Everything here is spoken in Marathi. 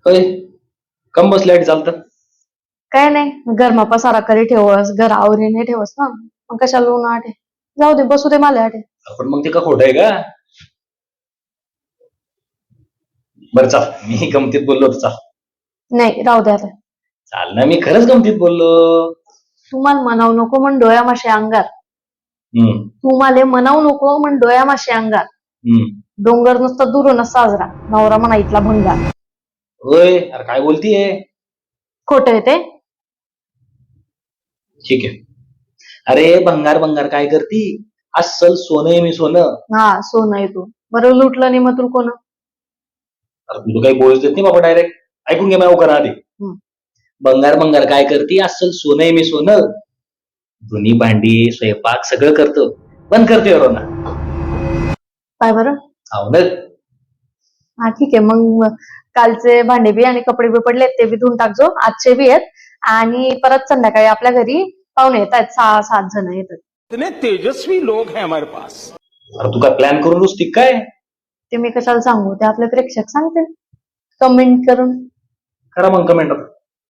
अय, कम बसल्यासाठी चालतं. काय नाही घरमा पसारा करी ठेवस, घर आवरीने ठेवस ना, मग कशाला ऊन आठे. जाऊ दे, बसू दे मला आठे. पण मग ते का खोटं आहे का? बरं चाल, मी गमतीत बोललो होतो, चाल. नाही राहू दे आता. चाल ना, मी खरंच गमतीत बोललो. तुम्हाला म्हणावं नको म्हण डोळ्यामाशे अंगार. तुम्हाला म्हणावं नको म्हण डोळ्यामाशे अंगार. डोंगर नुसतं दुरून साजरा, नवरा म्हणा इथला भंगार. होय, अरे काय बोलतीये? खोटं आहे ते. ठीक आहे. अरे भंगार भंगार काय करती? अस्सल सोनं आहे मी, सोनं. हा सोनं आहे तू. बरं लुटलं नाही मग तुला कोण? अरे तुला काही बोलत येत नाही बाबा, डायरेक्ट ऐकून घे माझ्या करा आधी. भंगार भंगार काय करती? अस्सल सोनं आहे मी, सोनं. धुनी भांडी स्वयंपाक सगळं करतो, पण करते ना. काय बरं? हो ना. हा ठीक आहे, मग कालचे भांडे बी आणि कपडे बी पडले ते बी धुवून टाकजो. आजचे बी आहेत. आणि परत संध्याकाळी आपल्या घरी पाहुणे येत आहेत, 6-7 जण येतात. इतने तेजस्वी लोग हैं हमारे पास. अरे तू काय प्लॅन करून नुसती काय? ते मी कशाला सांगू, ते आपले प्रेक्षक सांगतील कमेंट करून. करा मग कमेंट.